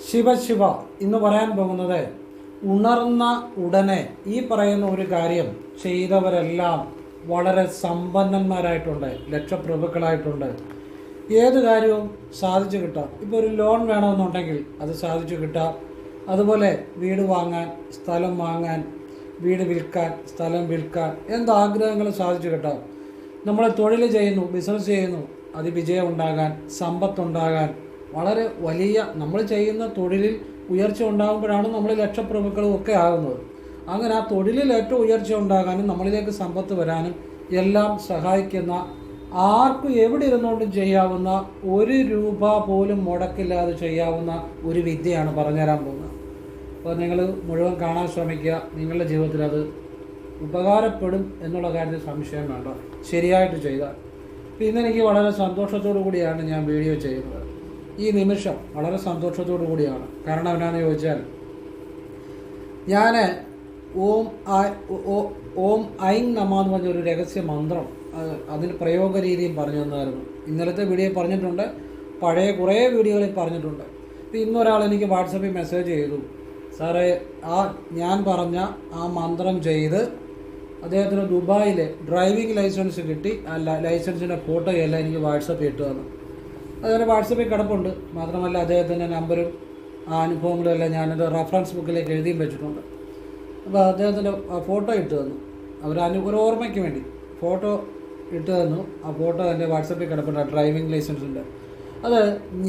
ശിവ ഇന്ന് പറയാൻ പോകുന്നത് ഉണർന്ന ഉടനെ ഈ പറയുന്ന ഒരു കാര്യം ചെയ്തവരെല്ലാം വളരെ സമ്പന്നന്മാരായിട്ടുണ്ട്, ലക്ഷപ്രഭുക്കളായിട്ടുണ്ട്. ഏത് കാര്യവും സാധിച്ചു കിട്ടാം. ഇപ്പോൾ ഒരു ലോൺ വേണമെന്നുണ്ടെങ്കിൽ അത് സാധിച്ചു കിട്ടാം. അതുപോലെ വീട് വാങ്ങാൻ, സ്ഥലം വാങ്ങാൻ, വീട് വിൽക്കാൻ, സ്ഥലം വിൽക്കാൻ, എന്താഗ്രഹങ്ങളും സാധിച്ചു കിട്ടാം. നമ്മൾ തൊഴിൽ ചെയ്യുന്നു, ബിസിനസ് ചെയ്യുന്നു, അത് വിജയം ഉണ്ടാകാൻ, സമ്പത്തുണ്ടാകാൻ, വളരെ വലിയ നമ്മൾ ചെയ്യുന്ന തൊഴിലിൽ ഉയർച്ച ഉണ്ടാകുമ്പോഴാണ് നമ്മൾ ലക്ഷപ്രഭുക്കളും ഒക്കെ ആകുന്നത്. അങ്ങനെ ആ തൊഴിലിൽ ഏറ്റവും ഉയർച്ച ഉണ്ടാകാനും നമ്മളിലേക്ക് സമ്പത്ത് വരാനും എല്ലാം സഹായിക്കുന്ന, ആർക്കും എവിടെ ഇരുന്നുകൊണ്ടും ചെയ്യാവുന്ന, ഒരു രൂപ പോലും മുടക്കില്ലാതെ ചെയ്യാവുന്ന ഒരു വിദ്യയാണ് പറഞ്ഞുതരാൻ പോകുന്നത്. അപ്പോൾ നിങ്ങൾ മുഴുവൻ കാണാൻ ശ്രമിക്കുക. നിങ്ങളുടെ ജീവിതത്തിൽ അത് ഉപകാരപ്പെടും എന്നുള്ള കാര്യത്തിൽ സംശയം വേണ്ട, ശരിയായിട്ട് ചെയ്താൽ. അപ്പോൾ ഇന്നെനിക്ക് വളരെ സന്തോഷത്തോടു കൂടിയാണ് ഞാൻ വീഡിയോ ചെയ്യുന്നത്. ഈ നിമിഷം വളരെ സന്തോഷത്തോടു കൂടിയാണ്. കാരണം എന്നാന്ന് ചോദിച്ചാൽ, ഞാൻ ഓം ഐം നമ എന്ന് പറഞ്ഞൊരു രഹസ്യ മന്ത്രം, അതിന് പ്രയോഗ രീതിയും പറഞ്ഞു തന്നായിരുന്നു. ഇന്നലത്തെ വീഡിയോ പറഞ്ഞിട്ടുണ്ട്, പഴയ കുറേ വീഡിയോകളിൽ പറഞ്ഞിട്ടുണ്ട്. അപ്പോൾ ഇന്നൊരാൾ എനിക്ക് വാട്സപ്പിൽ മെസ്സേജ് ചെയ്തു, സാറേ ഞാൻ പറഞ്ഞ ആ മന്ത്രം ചെയ്ത് അദ്ദേഹത്തിന് ദുബായിൽ ഡ്രൈവിംഗ് ലൈസൻസ് കിട്ടി, ലൈസൻസിൻ്റെ ഫോട്ടോയെല്ലാം എനിക്ക് വാട്സപ്പിൽ ഇട്ടു തന്നു. അതുപോലെ വാട്സപ്പിൽ കിടപ്പുണ്ട്. മാത്രമല്ല അദ്ദേഹത്തിൻ്റെ നമ്പരും ആ അനുഭവങ്ങളും എല്ലാം ഞാനത് റഫറൻസ് ബുക്കിലേക്ക് എഴുതിയും വെച്ചിട്ടുണ്ട്. അപ്പോൾ അദ്ദേഹത്തിൻ്റെ ഫോട്ടോ ഇട്ട് തന്നു. ഒരു ഓർമ്മയ്ക്ക് വേണ്ടി ഫോട്ടോ ഇട്ട് തന്നു. ആ ഫോട്ടോ എൻ്റെ വാട്സപ്പിൽ കിടപ്പുണ്ട്, ഡ്രൈവിംഗ് ലൈസൻസിൻ്റെ. അത്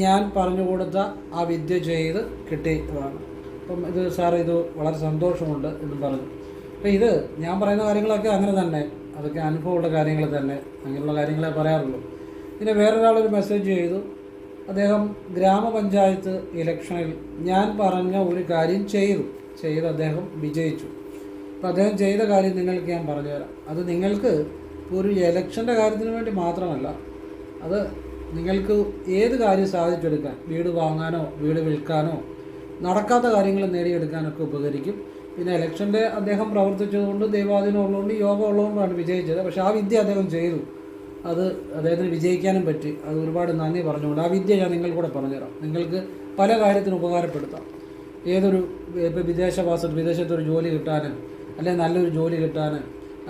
ഞാൻ പറഞ്ഞു കൊടുത്ത ആ വിദ്യ ചെയ്ത് കിട്ടിയതാണ്. അപ്പം ഇത് സാറ് ഇത് വളരെ സന്തോഷമുണ്ട് എന്ന് പറഞ്ഞു. അപ്പോൾ ഇത് ഞാൻ പറയുന്ന കാര്യങ്ങളൊക്കെ അങ്ങനെ തന്നെ, അതൊക്കെ അനുഭവമുള്ള കാര്യങ്ങൾ തന്നെ, അങ്ങനെയുള്ള കാര്യങ്ങളെ പറയാറുള്ളൂ. പിന്നെ വേറൊരാളൊരു മെസ്സേജ് ചെയ്തു, അദ്ദേഹം ഗ്രാമപഞ്ചായത്ത് ഇലക്ഷനിൽ ഞാൻ പറഞ്ഞ ഒരു കാര്യം ചെയ്ത് അദ്ദേഹം വിജയിച്ചു. അപ്പോൾ അദ്ദേഹം ചെയ്ത കാര്യം നിങ്ങൾക്ക് ഞാൻ പറഞ്ഞുതരാം. അത് നിങ്ങൾക്ക് ഒരു ഇലക്ഷൻ്റെ കാര്യത്തിന് വേണ്ടി മാത്രമല്ല, അത് നിങ്ങൾക്ക് ഏത് കാര്യം സാധിച്ചെടുക്കാൻ, വീട് വാങ്ങാനോ വീട് വിൽക്കാനോ നടക്കാത്ത കാര്യങ്ങൾ നേടിയെടുക്കാനൊക്കെ ഉപകരിക്കും. പിന്നെ ഇലക്ഷൻ്റെ അദ്ദേഹം പ്രവർത്തിച്ചതുകൊണ്ട്, ദൈവാധീനം ഉള്ളതുകൊണ്ട്, യോഗം ഉള്ളതുകൊണ്ടാണ് വിജയിച്ചത്. പക്ഷേ ആ വിദ്യ അദ്ദേഹം ചെയ്തു, അത് അദ്ദേഹത്തിന് വിജയിക്കാനും പറ്റി. അത് ഒരുപാട് നന്ദി പറഞ്ഞുകൊണ്ട് ആ വിദ്യ ഞാൻ നിങ്ങൾക്കൂടെ പറഞ്ഞുതരാം. നിങ്ങൾക്ക് പല കാര്യത്തിനും ഉപകാരപ്പെടുത്താം. ഏതൊരു ഇപ്പോൾ വിദേശത്തൊരു ജോലി കിട്ടാൻ, അല്ലെങ്കിൽ നല്ലൊരു ജോലി കിട്ടാൻ,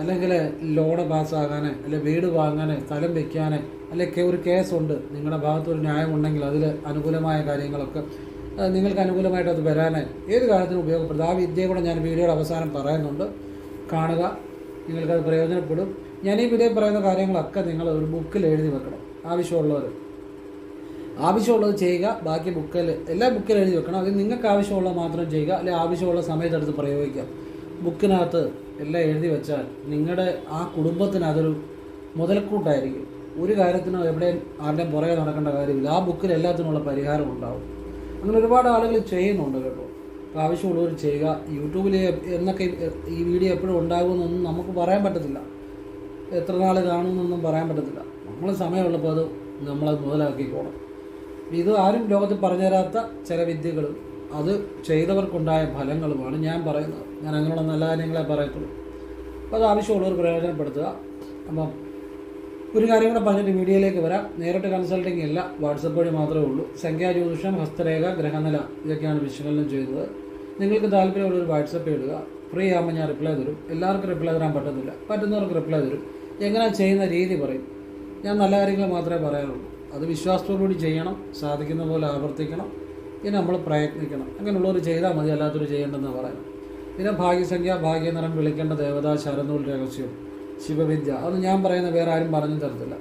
അല്ലെങ്കിൽ ലോൺ പാസ്സാകാൻ, അല്ലെങ്കിൽ വീട് വാങ്ങാൻ, സ്ഥലം വയ്ക്കാൻ, അല്ലെങ്കിൽ ഒരു കേസുണ്ട്, നിങ്ങളുടെ ഭാഗത്തൊരു ന്യായമുണ്ടെങ്കിൽ അതിൽ അനുകൂലമായ കാര്യങ്ങളൊക്കെ നിങ്ങൾക്ക് അനുകൂലമായിട്ട് അത് വരാൻ ഏത് കാര്യത്തിനും ഉപയോഗപ്പെടുത്തും. ആ വിദ്യ കൂടെ ഞാൻ വീഡിയോയുടെ അവസാനം പറയുന്നുണ്ട്, കാണുക, നിങ്ങൾക്കത് പ്രയോജനപ്പെടും. ഞാൻ ഈ വീഡിയോ പറയുന്ന കാര്യങ്ങളൊക്കെ നിങ്ങൾ ഒരു ബുക്കിൽ എഴുതി വെക്കണം. ആവശ്യമുള്ളത് ചെയ്യുക, ബാക്കി എല്ലാ ബുക്കിൽ എഴുതി വെക്കണം. അത് നിങ്ങൾക്ക് ആവശ്യമുള്ളത് മാത്രം ചെയ്യുക, അല്ലെങ്കിൽ ആവശ്യമുള്ള സമയത്തെടുത്ത് പ്രയോഗിക്കാം. ബുക്കിനകത്ത് എല്ലാം എഴുതി വെച്ചാൽ നിങ്ങളുടെ ആ കുടുംബത്തിന് അതൊരു മുതൽക്കൂട്ടായിരിക്കും. ഒരു കാര്യത്തിനോ എവിടെയും ആരുടെയും പുറകെ നടക്കേണ്ട കാര്യമില്ല. ആ ബുക്കിൽ എല്ലാത്തിനുള്ള പരിഹാരം ഉണ്ടാവും. അങ്ങനെ ഒരുപാട് ആളുകൾ ചെയ്യുന്നുണ്ട് കേട്ടോ. അപ്പോൾ ആവശ്യമുള്ളവർ ചെയ്യുക. യൂട്യൂബിൽ എന്നൊക്കെ ഈ വീഡിയോ എപ്പോഴും ഉണ്ടാകുമെന്നൊന്നും നമുക്ക് പറയാൻ പറ്റത്തില്ല, എത്ര നാൾ കാണുമെന്നൊന്നും പറയാൻ പറ്റത്തില്ല. നമ്മൾ സമയമുള്ളപ്പോൾ അത് നമ്മളത് മുതലാക്കിക്കോണം. ഇത് ആരും ലോകത്തിൽ പറഞ്ഞു തരാത്ത ചില വിദ്യകളും അത് ചെയ്തവർക്കുണ്ടായ ഫലങ്ങളുമാണ് ഞാൻ പറയുന്നത്. ഞാൻ അങ്ങനെയുള്ള നല്ല കാര്യങ്ങളെ പറയത്തുള്ളൂ. അപ്പോൾ അത് ആവശ്യമുള്ളവർ പ്രയോജനപ്പെടുത്തുക. അപ്പം ഒരു കാര്യം കൂടെ പറഞ്ഞിട്ട് വീഡിയോയിലേക്ക് വരാം. നേരിട്ട് കൺസൾട്ടിങ് ഇല്ല, വാട്സപ്പ് വഴി മാത്രമേ ഉള്ളൂ. സംഖ്യാജ്യോതിഷം, ഹസ്തരേഖ, ഗ്രഹനില, ഇതൊക്കെയാണ് വിശകലനം ചെയ്തത്. നിങ്ങൾക്ക് താല്പര്യമുള്ളൊരു വാട്സപ്പ് ഇടുക. ഫ്രീ ആകുമ്പോൾ ഞാൻ റിപ്ലൈ തരും. എല്ലാവർക്കും റിപ്ലൈ തരാൻ പറ്റത്തില്ല, പറ്റുന്നവർക്ക് റിപ്ലൈ തരും. എങ്ങനെ ചെയ്യുന്ന രീതി പറയും. ഞാൻ നല്ല കാര്യങ്ങൾ മാത്രമേ പറയാറുള്ളൂ. അത് വിശ്വാസത്തോടുകൂടി ചെയ്യണം, സാധിക്കുന്ന പോലെ ആവർത്തിക്കണം, പിന്നെ നമ്മൾ പ്രയത്നിക്കണം. അങ്ങനെയുള്ളവർ ചെയ്താൽ മതി, അല്ലാത്തവർ ചെയ്യേണ്ടെന്ന് പറയണം. പിന്നെ ഭാഗ്യസംഖ്യ, ഭാഗ്യനിറം, വിളിക്കേണ്ട ദേവത, ശരനൂൽ രഹസ്യം, ശിവവിദ്യ, അതൊന്നും ഞാൻ പറയുന്ന വേറെ ആരും പറഞ്ഞു തരത്തില്ല.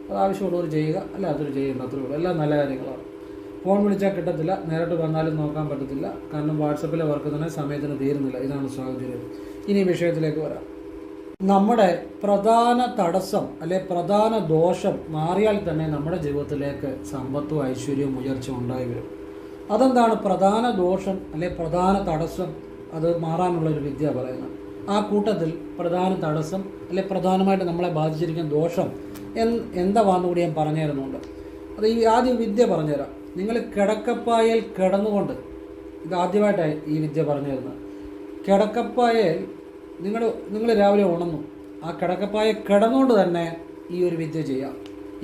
അത് ആവശ്യമുള്ളവർ ചെയ്യുക, അല്ലാത്തവർ ചെയ്യേണ്ട, അത്രേ ഉള്ളൂ. എല്ലാം നല്ല കാര്യങ്ങളാണ്. ഫോൺ വിളിച്ചാൽ കിട്ടത്തില്ല, നേരിട്ട് വന്നാലും നോക്കാൻ പറ്റത്തില്ല. കാരണം വാട്സപ്പിലെ വർക്ക് തന്നെ സമയത്തിന് തീരുന്നില്ല. ഇതാണ് സാഹചര്യം. ഇനി വിഷയത്തിലേക്ക് വരാം. നമ്മുടെ പ്രധാന തടസ്സം അല്ലെ പ്രധാന ദോഷം മാറിയാൽ തന്നെ നമ്മുടെ ജീവിതത്തിലേക്ക് സമ്പത്തും ഐശ്വര്യവും ഉയർച്ച ഉണ്ടായി വരും. അതെന്താണ് പ്രധാന ദോഷം അല്ലെ പ്രധാന തടസ്സം? അത് മാറാനുള്ളൊരു വിദ്യ പറയുന്നത്. ആ കൂട്ടത്തിൽ പ്രധാന തടസ്സം അല്ലെ പ്രധാനമായിട്ട് നമ്മളെ ബാധിച്ചിരിക്കുന്ന ദോഷം എന്താണെന്ന് കൂടി ഞാൻ പറഞ്ഞു തരുന്നുണ്ട്. അത് ഈ ആദ്യം വിദ്യ പറഞ്ഞുതരാം. നിങ്ങൾ കിടക്കപ്പായയിൽ കിടന്നുകൊണ്ട്, ഇത് ആദ്യമായിട്ടായി ഈ വിദ്യ പറഞ്ഞു തരുന്നത്. കിടക്കപ്പായയിൽ നിങ്ങൾ രാവിലെ ഉണർന്നു, ആ കിടക്കപ്പായ കിടന്നുകൊണ്ട് തന്നെ ഈ ഒരു വിദ്യ ചെയ്യാം.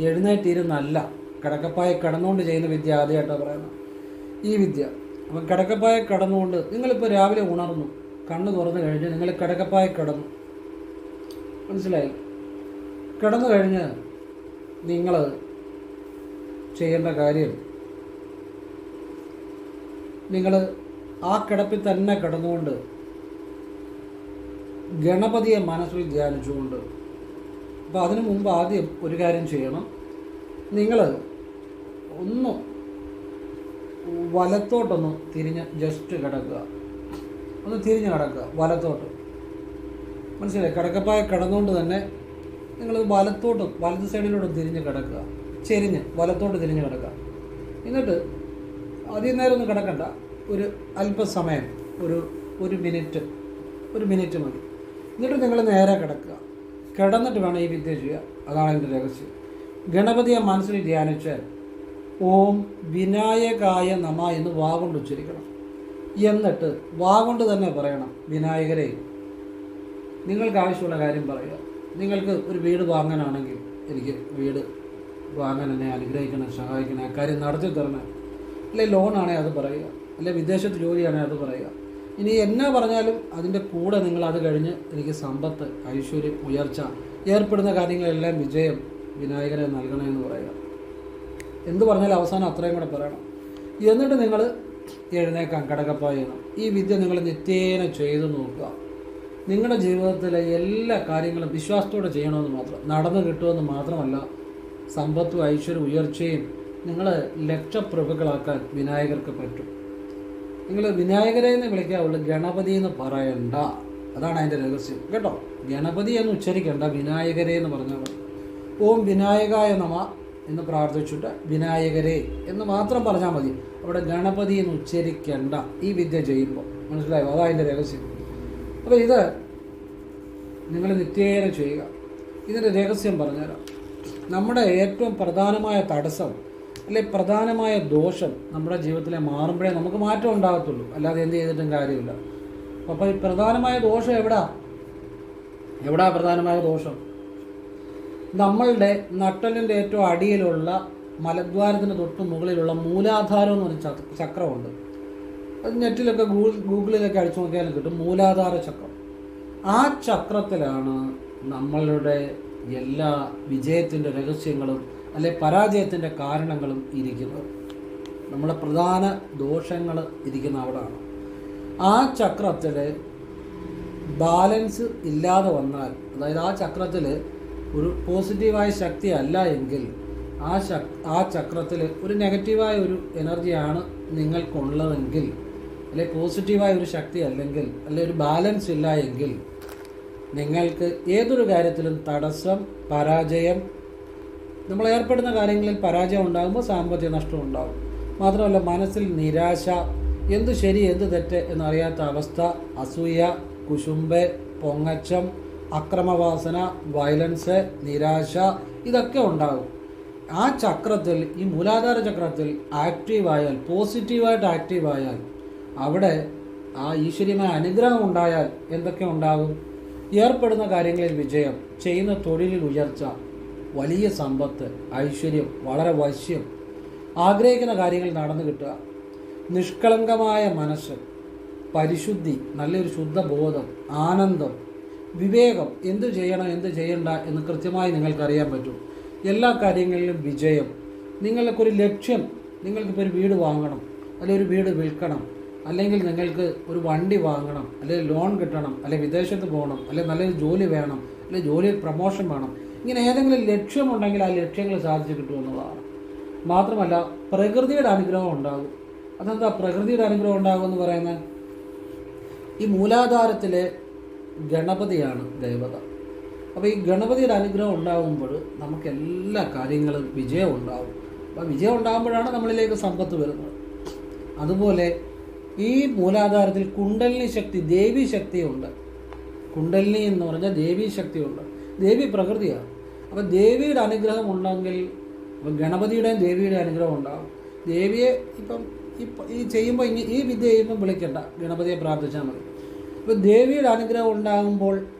എഴുന്നേറ്റിരുന്നല്ല, കിടക്കപ്പായ കിടന്നുകൊണ്ട് ചെയ്യുന്ന വിദ്യ ആദ്യമായിട്ടാണ് പറയുന്നത്. ഈ വിദ്യ അപ്പം കിടക്കപ്പായ കിടന്നുകൊണ്ട് നിങ്ങളിപ്പോൾ രാവിലെ ഉണർന്നു, കണ്ണ് തുറന്നു കഴിഞ്ഞ് നിങ്ങൾ കിടക്കപ്പായ കിടന്നു, മനസ്സിലായി? കിടന്നു കഴിഞ്ഞ് നിങ്ങൾ ചെയ്യേണ്ട കാര്യം, നിങ്ങൾ ആ കിടപ്പിൽ തന്നെ കിടന്നുകൊണ്ട് ഗണപതിയെ മനസ്സിൽ ധ്യാനിച്ചുകൊണ്ട്, അപ്പോൾ അതിനു മുമ്പ് ആദ്യം ഒരു കാര്യം ചെയ്യണം. നിങ്ങൾ ഒന്ന് വലത്തോട്ടൊന്ന് തിരിഞ്ഞ് ജസ്റ്റ് കിടക്കുക, ഒന്ന് തിരിഞ്ഞ് കിടക്കുക വലത്തോട്ട്, മനസ്സിലായി? കിടക്കപ്പായ കിടന്നുകൊണ്ട് തന്നെ നിങ്ങൾ വലത് സൈഡിലോട്ട് തിരിഞ്ഞ് കിടക്കുക, ചെരിഞ്ഞ് വലത്തോട്ട് തിരിഞ്ഞ് കിടക്കുക. എന്നിട്ട് അധികം നേരം ഒന്നും കിടക്കണ്ട, ഒരു അല്പസമയം, ഒരു മിനിറ്റ് മതി. എന്നിട്ട് നിങ്ങൾ നേരെ കിടക്കുക. കിടന്നിട്ട് വേണം ഈ വിദ്യ ചെയ്യുക. അതാണ് അതിൻ്റെ രഹസ്യം. ഗണപതിയെ മനസ്സിൽ ധ്യാനിച്ച് ഓം വിനായകായ നമ എന്ന് വാഗൊണ്ട് ഉച്ചരിക്കണം. എന്നിട്ട് വാഗൊണ്ട് തന്നെ പറയണം, വിനായകരെ നിങ്ങൾക്ക് ആവശ്യമുള്ള കാര്യം പറയുക. നിങ്ങൾക്ക് ഒരു വീട് വാങ്ങാനാണെങ്കിൽ എനിക്ക് വീട് വാങ്ങാൻ എന്നെ അനുഗ്രഹിക്കണം, സഹായിക്കണം, ആ കാര്യം നടത്തി തരണം. അല്ലെ ലോണാണെങ്കിൽ അത് പറയുക, അല്ലെ വിദേശത്ത് ജോലിയാണെങ്കിൽ അത് പറയുക. ഇനി എന്നാ പറഞ്ഞാലും അതിൻ്റെ കൂടെ നിങ്ങൾ അത് കഴിഞ്ഞ് എനിക്ക് സമ്പത്ത്, ഐശ്വര്യം, ഉയർച്ച, ഏർപ്പെടുന്ന കാര്യങ്ങളെല്ലാം വിജയം വിനായകരെ നൽകണമെന്ന് പറയുക. എന്ത് പറഞ്ഞാലും അവസാനം അത്രയും കൂടെ പറയണം. എന്നിട്ട് നിങ്ങൾ എഴുന്നേക്കാൻ കിടക്കപ്പായെന്ന്. ഈ വിദ്യ നിങ്ങൾ നിത്യേന ചെയ്തു നോക്കുക. നിങ്ങളുടെ ജീവിതത്തിലെ എല്ലാ കാര്യങ്ങളും വിശ്വാസത്തോടെ ചെയ്യണമെന്ന് മാത്രം, നടന്നു കിട്ടുമെന്ന് മാത്രമല്ല, സമ്പത്തും ഐശ്വര്യം ഉയർച്ചയും നിങ്ങൾ ലക്ഷപ്രഭുക്കളാക്കാൻ വിനായകർക്ക് പറ്റും. നിങ്ങൾ വിനായകരെ എന്ന് വിളിക്കാവുള്ളൂ, ഗണപതി എന്ന് പറയണ്ട. അതാണ് അതിൻ്റെ രഹസ്യം കേട്ടോ. ഗണപതി എന്ന് ഉച്ചരിക്കേണ്ട, വിനായകരെ എന്ന് പറഞ്ഞാൽ മതി. ഓം വിനായകായ നമ എന്ന് പ്രാർത്ഥിച്ചിട്ട് വിനായകരെ എന്ന് മാത്രം പറഞ്ഞാൽ മതി. അവിടെ ഗണപതി എന്ന് ഉച്ചരിക്കേണ്ട ഈ വിദ്യ ചെയ്യുമ്പോൾ, മനസ്സിലായോ? അതാണ് അതിൻ്റെ രഹസ്യം. അപ്പോൾ ഇത് നിങ്ങൾ നിത്യേന ചെയ്യുക. ഇതിൻ്റെ രഹസ്യം പറഞ്ഞുതരാം. നമ്മുടെ ഏറ്റവും പ്രധാനമായ തടസ്സം, അല്ലെ പ്രധാനമായ ദോഷം നമ്മുടെ ജീവിതത്തിലെ മാറുമ്പോഴേ നമുക്ക് മാറ്റം ഉണ്ടാകത്തുള്ളൂ, അല്ലാതെ എന്ത് ചെയ്തിട്ടും കാര്യമില്ല. അപ്പോൾ ഈ പ്രധാനമായ ദോഷം എവിടാ പ്രധാനമായ ദോഷം? നമ്മളുടെ നട്ടലിൻ്റെ ഏറ്റവും അടിയിലുള്ള മലദ്വാരത്തിന് തൊട്ട് മുകളിലുള്ള മൂലാധാരം എന്ന് പറഞ്ഞ ചക്രമുണ്ട്. അത് നെറ്റിലൊക്കെ ഗൂഗിളിലൊക്കെ അടിച്ചു നോക്കിയാലും കിട്ടും, മൂലാധാര ചക്രം. ആ ചക്രത്തിലാണ് നമ്മളുടെ എല്ലാ വിജയത്തിൻ്റെ രഹസ്യങ്ങളും അല്ലെ പരാജയത്തിൻ്റെ കാരണങ്ങളും ഇരിക്കുന്നത്. നമ്മുടെ പ്രധാന ദോഷങ്ങൾ ഇരിക്കുന്ന അവിടെയാണ്. ആ ചക്രത്തിൽ ബാലൻസ് ഇല്ലാതെ വന്നാൽ, അതായത് ആ ചക്രത്തിൽ ഒരു പോസിറ്റീവായ ശക്തി അല്ല എങ്കിൽ, ആ ചക്രത്തിൽ ഒരു നെഗറ്റീവായ ഒരു എനർജിയാണ് നിങ്ങൾക്കുള്ളതെങ്കിൽ, അല്ലെ പോസിറ്റീവായ ഒരു ശക്തി അല്ലെങ്കിൽ, അല്ലെ ഒരു ബാലൻസ് ഇല്ല എങ്കിൽ, നിങ്ങൾക്ക് ഏതൊരു കാര്യത്തിലും തടസ്സം, പരാജയം, നമ്മൾ ഏർപ്പെടുന്ന കാര്യങ്ങളിൽ പരാജയം ഉണ്ടാകുമ്പോൾ സാമ്പത്തിക നഷ്ടം ഉണ്ടാകും. മാത്രമല്ല മനസ്സിൽ നിരാശ, എന്ത് ശരി എന്ത് തെറ്റ് എന്നറിയാത്ത അവസ്ഥ, അസൂയ, കുശുമ്പ്, പൊങ്ങച്ചം, അക്രമവാസന, വയലൻസ്, നിരാശ, ഇതൊക്കെ ഉണ്ടാകും. ആ ചക്രത്തിൽ, ഈ മൂലാധാര ചക്രത്തിൽ ആക്റ്റീവായാൽ, പോസിറ്റീവായിട്ട് ആക്റ്റീവായാൽ, അവിടെ ആ ഈശ്വര്യമായ അനുഗ്രഹം ഉണ്ടായാൽ എന്തൊക്കെ ഉണ്ടാകും? ഏർപ്പെടുന്ന കാര്യങ്ങളിൽ വിജയം, ചെയ്യുന്ന തൊഴിലിൽ ഉയർച്ച, വലിയ സമ്പത്ത്, ഐശ്വര്യം, വളരെ വശ്യം, ആഗ്രഹിക്കുന്ന കാര്യങ്ങൾ നടന്നു കിട്ടുക, നിഷ്കളങ്കമായ മനസ്സ്, പരിശുദ്ധി, നല്ലൊരു ശുദ്ധബോധം, ആനന്ദം, വിവേകം, എന്ത് ചെയ്യണം എന്ത് ചെയ്യണ്ട എന്ന് കൃത്യമായി നിങ്ങൾക്കറിയാൻ പറ്റും. എല്ലാ കാര്യങ്ങളിലും വിജയം. നിങ്ങൾക്കൊരു ലക്ഷ്യം, നിങ്ങൾക്കിപ്പോൾ ഒരു വീട് വാങ്ങണം, അല്ലെങ്കിൽ ഒരു വീട് വിൽക്കണം, അല്ലെങ്കിൽ നിങ്ങൾക്ക് ഒരു വണ്ടി വാങ്ങണം, അല്ലെങ്കിൽ ലോൺ കിട്ടണം, അല്ലെങ്കിൽ വിദേശത്ത് പോകണം, അല്ലെങ്കിൽ നല്ലൊരു ജോലി വേണം, അല്ലെങ്കിൽ ജോലിയിൽ പ്രമോഷൻ വേണം. ഇങ്ങനെ ഏതെങ്കിലും ലക്ഷ്യമുണ്ടെങ്കിൽ ആ ലക്ഷ്യങ്ങൾ സാധിച്ചു കിട്ടുമെന്നുള്ളതാണ്. മാത്രമല്ല പ്രകൃതിയുടെ അനുഗ്രഹം ഉണ്ടാകും. അതെന്താ പ്രകൃതിയുടെ അനുഗ്രഹം ഉണ്ടാകും എന്ന് പറയുന്നത്? ഈ മൂലാധാരത്തിലെ ഗണപതിയാണ് ദേവത. അപ്പോൾ ഈ ഗണപതിയുടെ അനുഗ്രഹം ഉണ്ടാകുമ്പോൾ നമുക്ക് എല്ലാ കാര്യങ്ങളും വിജയം ഉണ്ടാകും. അപ്പോൾ വിജയം ഉണ്ടാകുമ്പോഴാണ് നമ്മളിലേക്ക് സമ്പത്ത് വരുന്നത്. അതുപോലെ ഈ മൂലാധാരത്തിൽ കുണ്ടലിനി ശക്തി, ദേവി ശക്തിയുണ്ട്. കുണ്ടലിനി എന്ന് പറഞ്ഞാൽ ദേവി ശക്തിയുണ്ട്. ദേവി പ്രകൃതിയാണ്. അപ്പോൾ ദേവിയുടെ അനുഗ്രഹം ഉണ്ടെങ്കിൽ, അപ്പം ഗണപതിയുടെയും ദേവിയുടെയും അനുഗ്രഹം ഉണ്ടാകും. ദേവിയെ ഇപ്പം ഈ ചെയ്യുമ്പോൾ ഈ വിദ്യ ചെയ്യുമ്പോൾ വിളിക്കണ്ട, ഗണപതിയെ പ്രാർത്ഥിച്ചാൽ മതി. ഇപ്പോൾ ദേവിയുടെ അനുഗ്രഹം ഉണ്ടാകുമ്പോൾ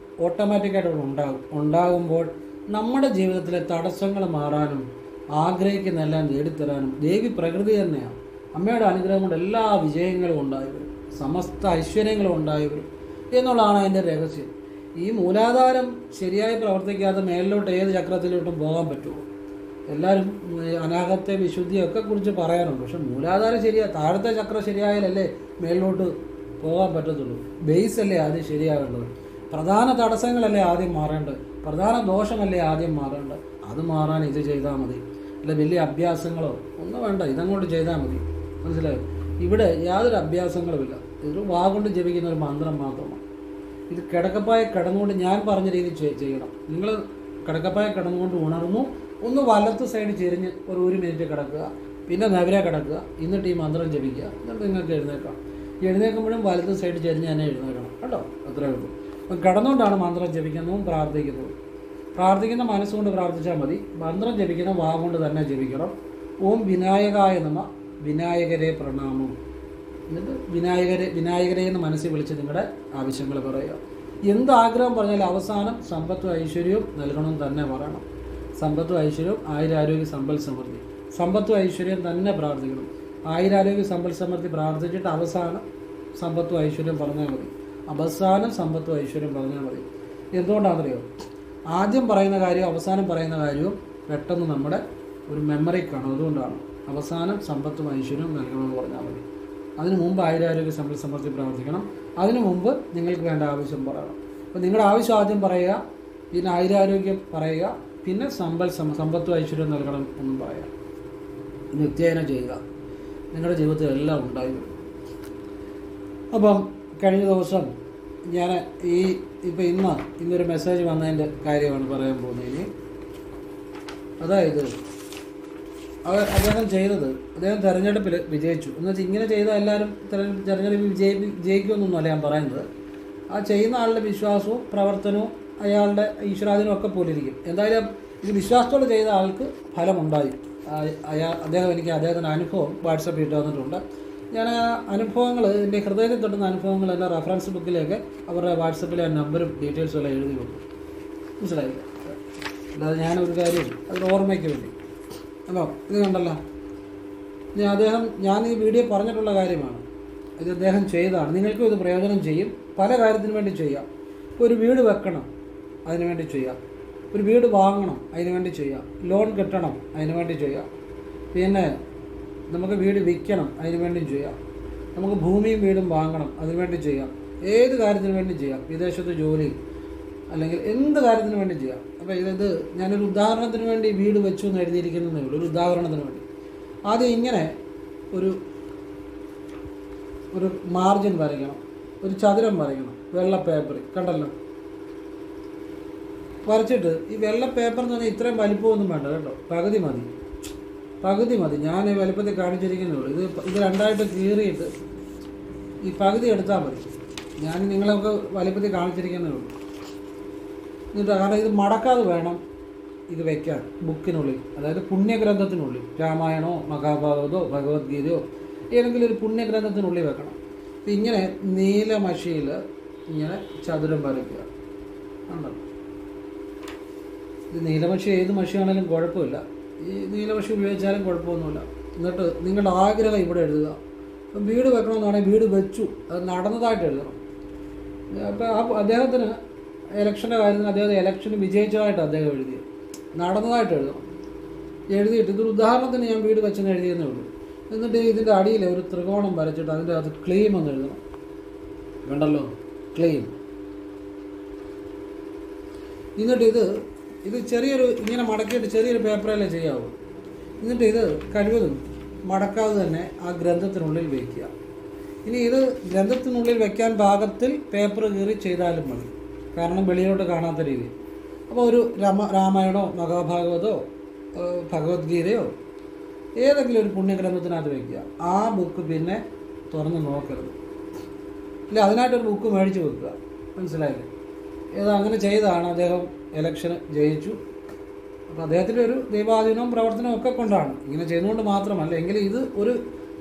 ഓട്ടോമാറ്റിക്കായിട്ട് ഉണ്ടാകുമ്പോൾ നമ്മുടെ ജീവിതത്തിലെ തടസ്സങ്ങൾ മാറാനും ആഗ്രഹിക്കുന്നതെല്ലാം നേടിത്തരാനും ദേവി പ്രകൃതി തന്നെയാണ്. അമ്മയുടെ അനുഗ്രഹം കൊണ്ട് എല്ലാ വിജയങ്ങളും ഉണ്ടായി വരും, സമസ്ത ഐശ്വര്യങ്ങളും ഉണ്ടായി വരും എന്നുള്ളതാണ് അതിൻ്റെ രഹസ്യം. ഈ മൂലാധാരം ശരിയായി പ്രവർത്തിക്കാതെ മേലിലോട്ട് ഏത് ചക്രത്തിലോട്ടും പോകാൻ പറ്റുമോ? എല്ലാവരും അനാഗത്തെ വിശുദ്ധിയൊക്കെ കുറിച്ച് പറയാനുണ്ട്, പക്ഷെ മൂലാധാരം താഴത്തെ ചക്രം ശരിയായാലല്ലേ മേലിലോട്ട് പോകാൻ പറ്റത്തുള്ളൂ. ബേസ് അല്ലേ ആദ്യം ശരിയാകേണ്ടത്, പ്രധാന തടസ്സങ്ങളല്ലേ ആദ്യം മാറേണ്ടത്, പ്രധാന ദോഷമല്ലേ ആദ്യം മാറേണ്ടത്. അത് മാറാൻ ഇത് ചെയ്താൽ മതി, അല്ല വലിയ അഭ്യാസങ്ങളോ ഒന്നും വേണ്ട, ഇതങ്ങോട്ട് ചെയ്താൽ മതി. മനസ്സിലായോ? ഇവിടെ യാതൊരു അഭ്യാസങ്ങളുമില്ല, ഇതൊരു വാഗൊണ്ട് ജപിക്കുന്ന ഒരു മന്ത്രം മാത്രമാണ്. ഇത് കിടക്കപ്പായ കിടന്നുകൊണ്ട് ഞാൻ പറഞ്ഞ രീതിയിൽ ചെയ്യണം. നിങ്ങൾ കിടക്കപ്പായ കിടന്നുകൊണ്ട് ഉണർന്നു, ഒന്ന് വലത്ത് സൈഡ് ചെരിഞ്ഞ് ഒരു മിനിറ്റ് കിടക്കുക, പിന്നെ നവര കിടക്കുക, എന്നിട്ട് ഈ മന്ത്രം ജപിക്കുക, എന്നിട്ട് നിങ്ങൾക്ക് എഴുന്നേക്കാം. എഴുന്നേൽക്കുമ്പോഴും വലത്ത് സൈഡ് ചെരിഞ്ഞ് തന്നെ എഴുന്നേൽക്കണം കേട്ടോ, അത്രേ ഉള്ളൂ. അപ്പം കിടന്നുകൊണ്ടാണ് മന്ത്രം ജപിക്കുന്നതും പ്രാർത്ഥിക്കുന്നതും. പ്രാർത്ഥിക്കുന്ന മനസ്സുകൊണ്ട് പ്രാർത്ഥിച്ചാൽ മതി, മന്ത്രം ജപിക്കുന്ന വാഗുകൊണ്ട് തന്നെ ജപിക്കണം. ഓം വിനായകായ നമ, വിനായകരെ പ്രണാമം. എന്നിട്ട് വിനായകരെ എന്ന് മനസ്സിൽ വിളിച്ച് നിങ്ങളുടെ ആവശ്യങ്ങൾ പറയുക. എന്ത് ആഗ്രഹം പറഞ്ഞാൽ അവസാനം സമ്പത്തും ഐശ്വര്യവും നൽകണമെന്ന് തന്നെ പറയണം. സമ്പത്തും ഐശ്വര്യവും, ആയുരാരോഗ്യ സമ്പൽ സമൃദ്ധി. സമ്പത്തും ഐശ്വര്യം തന്നെ പ്രാർത്ഥിക്കണം. ആയുരാരോഗ്യ സമ്പൽ സമൃദ്ധി പ്രാർത്ഥിച്ചിട്ട് അവസാനം സമ്പത്തും ഐശ്വര്യം പറഞ്ഞാൽ മതി. അവസാനം സമ്പത്തും ഐശ്വര്യം പറഞ്ഞാൽ മതി. എന്തുകൊണ്ടാണെന്നറിയോ? ആദ്യം പറയുന്ന കാര്യവും അവസാനം പറയുന്ന കാര്യവും പെട്ടെന്ന് നമ്മുടെ ഒരു മെമ്മറി കാണും. അതുകൊണ്ടാണ് അവസാനം സമ്പത്തും ഐശ്വര്യവും നൽകണമെന്ന് പറഞ്ഞാൽ മതി. അതിനു മുമ്പ് ആയുരാരോഗ്യ സമ്പൽ സമൃദ്ധി പ്രാർത്ഥിക്കണം. അതിനു മുമ്പ് നിങ്ങൾക്ക് വേണ്ട ആവശ്യം പറയണം. അപ്പോൾ നിങ്ങളുടെ ആവശ്യം ആദ്യം പറയുക, പിന്നെ ആയുരാരോഗ്യം പറയുക, പിന്നെ സമ്പത്തും ഐശ്വര്യം നൽകണം എന്നും പറയുക. നിത്യേന ചെയ്യുക, നിങ്ങളുടെ ജീവിതത്തിൽ എല്ലാം ഉണ്ടായി വരും. അപ്പം കഴിഞ്ഞ ദിവസം ഞാൻ ഇപ്പോൾ ഇന്നൊരു മെസ്സേജ് വന്നതിൻ്റെ കാര്യമാണ് പറയാൻ പോകുന്നത്. അതായത് അദ്ദേഹം ചെയ്തത്, അദ്ദേഹം തെരഞ്ഞെടുപ്പിൽ വിജയിച്ചു എന്ന് വെച്ചാൽ ഇങ്ങനെ ചെയ്താൽ എല്ലാവരും തെരഞ്ഞെടുപ്പിൽ ജയിക്കുമെന്നൊന്നുമല്ല ഞാൻ പറയുന്നത്. ആ ചെയ്യുന്ന ആളുടെ വിശ്വാസവും പ്രവർത്തനവും അയാളുടെ ഈശ്വരാധീനവും ഒക്കെ പോലിരിക്കും. എന്തായാലും ഇത് വിശ്വാസത്തോടെ ചെയ്ത ആൾക്ക് ഫലമുണ്ടായി. അദ്ദേഹത്തിൻ്റെ അനുഭവം വാട്സപ്പിൽ ഇട്ട് തന്നിട്ടുണ്ട്. ഞാൻ ആ അനുഭവങ്ങൾ, എൻ്റെ ഹൃദയത്തിൽ തൊട്ടുന്ന അനുഭവങ്ങൾ എല്ലാം റെഫറൻസ് ബുക്കിലേക്ക് അവരുടെ വാട്സപ്പിലെ നമ്പറും ഡീറ്റെയിൽസും എല്ലാം എഴുതി കൊടുക്കും. മനസ്സിലായില്ല? അല്ലാതെ ഞാനൊരു കാര്യം അതിന് ഓർമ്മയ്ക്ക് വേണ്ടി. അപ്പോൾ ഇത് കണ്ടല്ലോ, ഞാൻ ഈ വീഡിയോ പറഞ്ഞിട്ടുള്ള കാര്യമാണ്. ഇത് അദ്ദേഹം ചെയ്തതാണ്. നിങ്ങൾക്കും ഇത് പ്രയോജനം ചെയ്യും. പല കാര്യത്തിന് വേണ്ടി ചെയ്യാം. ഇപ്പോൾ ഒരു വീട് വെക്കണം, അതിനു വേണ്ടി ചെയ്യാം. ഒരു വീട് വാങ്ങണം, അതിനു വേണ്ടി ചെയ്യാം. ലോൺ കിട്ടണം, അതിനു വേണ്ടി ചെയ്യാം. പിന്നെ നമുക്ക് വീട് വിൽക്കണം, അതിനു വേണ്ടിയും ചെയ്യാം. നമുക്ക് ഭൂമിയും വീടും വാങ്ങണം, അതിനു വേണ്ടി ചെയ്യാം. ഏത് കാര്യത്തിന് വേണ്ടി ചെയ്യാം. വിദേശത്ത് ജോലി അല്ലെങ്കിൽ എന്ത് കാര്യത്തിന് വേണ്ടി ചെയ്യാം. അപ്പോൾ ഇത് ഞാനൊരു ഉദാഹരണത്തിന് വേണ്ടി വീട് വെച്ചു എന്ന് എഴുതിയിരിക്കുന്നതേ ഉള്ളൂ, ഒരു ഉദാഹരണത്തിന് വേണ്ടി. ആദ്യം ഇങ്ങനെ ഒരു മാർജിൻ വരയ്ക്കണം, ഒരു ചതുരം വരയ്ക്കണം, വെള്ള പേപ്പറിൽ. കണ്ടല്ലോ, വരച്ചിട്ട് ഈ വെള്ള പേപ്പർ എന്ന് പറഞ്ഞാൽ ഇത്രയും വലിപ്പമൊന്നും വേണ്ട കേട്ടോ, പകുതി മതി. ഞാൻ വലിപ്പത്തിൽ കാണിച്ചിരിക്കുന്നേ ഉള്ളൂ. ഇത് രണ്ടായിട്ട് കീറിയിട്ട് ഈ പകുതി എടുത്താൽ മതി. ഞാൻ നിങ്ങളൊക്കെ വലിപ്പത്തിൽ കാണിച്ചിരിക്കുന്നേ ഉള്ളൂ. എന്നിട്ട് കാരണം ഇത് മടക്കാതെ വേണം ഇത് വയ്ക്കാൻ ബുക്കിനുള്ളിൽ, അതായത് പുണ്യഗ്രന്ഥത്തിനുള്ളിൽ. രാമായണമോ മഹാഭാരതമോ ഭഗവത്ഗീതയോ ഏതെങ്കിലും ഒരു പുണ്യഗ്രന്ഥത്തിനുള്ളിൽ വെക്കണം. അപ്പം ഇങ്ങനെ നീലമഷിയിൽ ഇങ്ങനെ ചതുരം വരയ്ക്കുക. ഉണ്ടോ? ഇത് നീലമഷി ഏത് മഷിയാണെങ്കിലും കുഴപ്പമില്ല, ഈ നീലമഷി ഉപയോഗിച്ചാലും കുഴപ്പമൊന്നുമില്ല. എന്നിട്ട് നിങ്ങളുടെ ആഗ്രഹം ഇവിടെ എഴുതുക. ഇപ്പം വീട് വെക്കണമെന്നാണെങ്കിൽ വീട് വെച്ചു, അത് നടന്നതായിട്ട് എഴുതണം. അപ്പോൾ അദ്ദേഹത്തിന് ഇലക്ഷൻ്റെ കാര്യത്തിന് അദ്ദേഹം ഇലക്ഷന് വിജയിച്ചതായിട്ട് അദ്ദേഹം എഴുതിയത്, നടന്നതായിട്ട് എഴുതണം. എഴുതിയിട്ട് ഇതൊരു ഉദാഹരണത്തിന് ഞാൻ വീട് വെച്ചെന്ന് എഴുതിയെന്നേ ഉള്ളൂ. എന്നിട്ട് ഇതിൻ്റെ അടിയിൽ ഒരു ത്രികോണം വരച്ചിട്ട് അതിൻ്റെ അത് ക്ലെയിം എന്ന് എഴുതണം. കണ്ടല്ലോ, ക്ലെയിം. എന്നിട്ട് ഇത് ചെറിയൊരു ഇങ്ങനെ മടക്കിയിട്ട് ചെറിയൊരു പേപ്പറിലേ ചെയ്യാവൂ. എന്നിട്ട് ഇത് കഴിവതും മടക്കാതെ തന്നെ ആ ഗ്രന്ഥത്തിനുള്ളിൽ വയ്ക്കുക. ഇനി ഇത് ഗ്രന്ഥത്തിനുള്ളിൽ വയ്ക്കാൻ പാകത്തിൽ പേപ്പർ കീറി ചെയ്താലും മതി, കാരണം വെളിയിലോട്ട് കാണാത്ത രീതി. അപ്പോൾ ഒരു രാമായണോ മഹാഭാഗവതോ ഭഗവത്ഗീതയോ ഏതെങ്കിലും ഒരു പുണ്യഗ്രന്ഥത്തിനകത്ത് വയ്ക്കുക. ആ ബുക്ക് പിന്നെ തുറന്ന് നോക്കരുത്. ഇല്ല, അതിനായിട്ടൊരു ബുക്ക് മേടിച്ച് വെക്കുക. മനസ്സിലായില്ലേ? അങ്ങനെ ചെയ്താണ് അദ്ദേഹം ഇലക്ഷന് ജയിച്ചു. അപ്പോൾ അദ്ദേഹത്തിൻ്റെ ഒരു ദൈവാധീനവും പ്രവർത്തനവും ഒക്കെ കൊണ്ടാണ്, ഇങ്ങനെ ചെയ്യുന്നതുകൊണ്ട് മാത്രമല്ല. എങ്കിലും ഇത്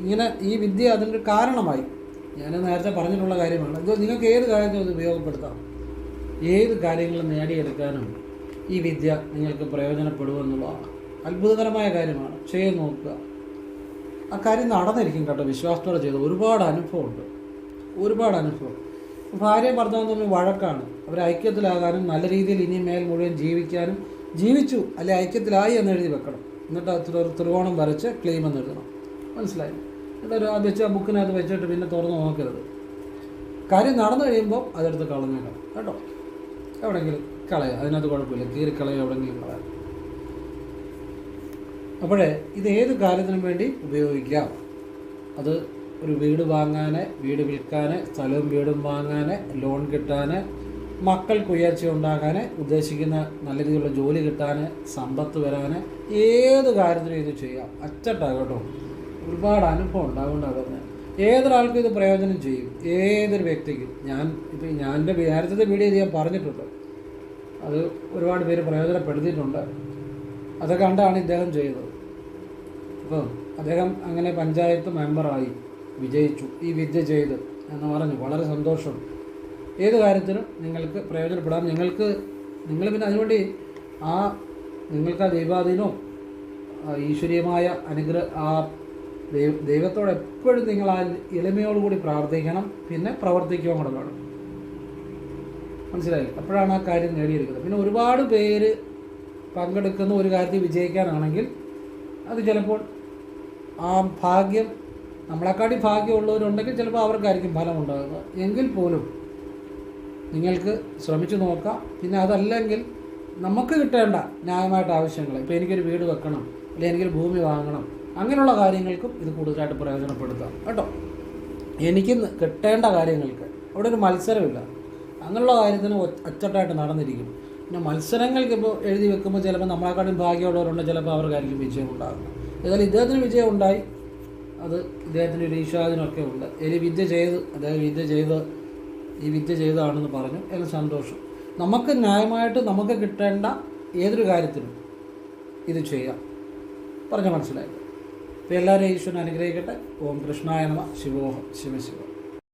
ഇങ്ങനെ ഈ വിദ്യ അതിൻ്റെ കാരണമായി. ഞാൻ നേരത്തെ പറഞ്ഞിട്ടുള്ള കാര്യമാണ്. ഇത് നിങ്ങൾക്ക് ഏത് കാര്യത്തിനും ഇത് ഉപയോഗപ്പെടുത്താം. ഏത് കാര്യങ്ങളും നേടിയെടുക്കാനും ഈ വിദ്യ നിങ്ങൾക്ക് പ്രയോജനപ്പെടുമെന്നുള്ളതാണ്. അത്ഭുതകരമായ കാര്യമാണ്. ചെയ്ത് നോക്കുക. ആ കാര്യം നടന്നിരിക്കും കേട്ടോ. വിശ്വാസത്തോടെ ചെയ്ത് ഒരുപാട് അനുഭവമുണ്ട്, ഒരുപാട് അനുഭവം. ഭാര്യയും ഭർത്താവും തമ്മിൽ വഴക്കാണ്, അവർ ഐക്യത്തിലാകാനും നല്ല രീതിയിൽ ഇനി മേൽ മുഴുവൻ ജീവിക്കാനും, ജീവിച്ചു അല്ലെ ഐക്യത്തിലായി എന്ന് എഴുതി വെക്കണം. എന്നിട്ട് ഒരു ത്രികോണം വരച്ച് ക്ലെയിം എന്ന് എഴുതണം. മനസ്സിലായി? എന്നിട്ട് ആ വെച്ച് ആ ബുക്കിനകത്ത് വെച്ചിട്ട് പിന്നെ തുറന്ന് നോക്കരുത്. കാര്യം നടന്നു കഴിയുമ്പോൾ അതെടുത്ത് കളഞ്ഞേക്കണം കേട്ടോ. എവിടെയെങ്കിലും കളയുക, അതിനകത്ത് കുഴപ്പമില്ല, കീറി കളയുക, എവിടെയെങ്കിലും കളയാം. അപ്പോഴേ ഇത് ഏത് കാര്യത്തിനും വേണ്ടി ഉപയോഗിക്കാം. അത് ഒരു വീട് വാങ്ങാൻ, വീട് വിൽക്കാൻ, സ്ഥലവും വീടും വാങ്ങാൻ, ലോൺ കിട്ടാൻ, മക്കൾക്ക് ഉയർച്ച ഉണ്ടാകാൻ, ഉദ്ദേശിക്കുന്ന നല്ല രീതിയിലുള്ള ജോലി കിട്ടാൻ, സമ്പത്ത് വരാൻ, ഏത് കാര്യത്തിനും ഇത് ചെയ്യാം. കേട്ടോ. ഒരുപാട് അനുഭവം ഉണ്ടാകൊണ്ടാണ് പറഞ്ഞത്. ഏതൊരാൾക്കും ഇത് പ്രയോജനം ചെയ്യും, ഏതൊരു വ്യക്തിക്കും. ഞാൻ എൻ്റെ നേരത്തെ വീഡിയോ ഞാൻ പറഞ്ഞിട്ടുണ്ട്, അത് ഒരുപാട് പേര് പ്രയോജനപ്പെടുത്തിയിട്ടുണ്ട്. അതൊക്കെ കണ്ടാണ് ഇദ്ദേഹം ചെയ്തത്. അപ്പം അദ്ദേഹം അങ്ങനെ പഞ്ചായത്ത് മെമ്പറായി വിജയിച്ചു, ഈ വിദ്യ ചെയ്ത് എന്ന് പറഞ്ഞു. വളരെ സന്തോഷം. ഏത് കാര്യത്തിനും നിങ്ങൾക്ക് പ്രയോജനപ്പെടാം. നിങ്ങൾ പിന്നെ അതിനുവേണ്ടി നിങ്ങൾക്ക് ആ ദൈവാധീനവും ഈശ്വരീയമായ ആ ദൈവത്തോട് എപ്പോഴും നിങ്ങൾ ആ എളിമയോടുകൂടി പ്രാർത്ഥിക്കണം. പിന്നെ പ്രവർത്തിക്കുകയും കൂടെ വേണം. മനസ്സിലായില്ലേ? അപ്പോഴാണ് ആ കാര്യം നേടിയെടുക്കുന്നത്. പിന്നെ ഒരുപാട് പേര് പങ്കെടുക്കുന്ന ഒരു കാര്യത്തിൽ വിജയിക്കാനാണെങ്കിൽ അത് ചിലപ്പോൾ ആ ഭാഗ്യം, നമ്മളെക്കാട്ടി ഭാഗ്യമുള്ളവരുണ്ടെങ്കിൽ ചിലപ്പോൾ അവർക്കായിരിക്കും ഫലം ഉണ്ടാകുക. എങ്കിൽ പോലും നിങ്ങൾക്ക് ശ്രമിച്ചു നോക്കാം. പിന്നെ അതല്ലെങ്കിൽ നമുക്ക് കിട്ടേണ്ട ന്യായമായിട്ട് ആവശ്യങ്ങൾ, ഇപ്പോൾ എനിക്കൊരു വീട് വെക്കണം, അല്ലെങ്കിൽ എനിക്കൊരു ഭൂമി വാങ്ങണം, അങ്ങനെയുള്ള കാര്യങ്ങൾക്കും ഇത് കൂടുതലായിട്ട് പ്രയോജനപ്പെടുത്താം കേട്ടോ. എനിക്ക് കിട്ടേണ്ട കാര്യങ്ങൾക്ക് അവിടെ ഒരു മത്സരമില്ല. അങ്ങനെയുള്ള കാര്യത്തിന് ഒറ്റട്ടായിട്ട് നടന്നിരിക്കും. പിന്നെ മത്സരങ്ങൾക്ക് ഇപ്പോൾ എഴുതി വെക്കുമ്പോൾ ചിലപ്പോൾ നമ്മളെക്കാളും ഭാഗ്യമുള്ളവരുണ്ട്, ചിലപ്പോൾ അവർക്കായിരിക്കും വിജയം ഉണ്ടാകുന്നത്. ഏതായാലും ഇദ്ദേഹത്തിന് വിജയം ഉണ്ടായി. അത് ഇദ്ദേഹത്തിൻ്റെ ഒരു ഈശ്വാദിനൊക്കെ ഉണ്ട്. അദ്ദേഹം ഈ വിദ്യ ചെയ്തതാണെന്ന് പറഞ്ഞു. എല്ലാം സന്തോഷം. നമുക്ക് ന്യായമായിട്ട് നമുക്ക് കിട്ടേണ്ട ഏതൊരു കാര്യത്തിനും ഇത് ചെയ്യാം. പറഞ്ഞാൽ മനസ്സിലായി. അപ്പോൾ എല്ലാവരെയും ഈശ്വരൻ അനുഗ്രഹിക്കട്ടെ. ഓം കൃഷ്ണായ നമഃ. ശിവോഹം. ശിവശിവ.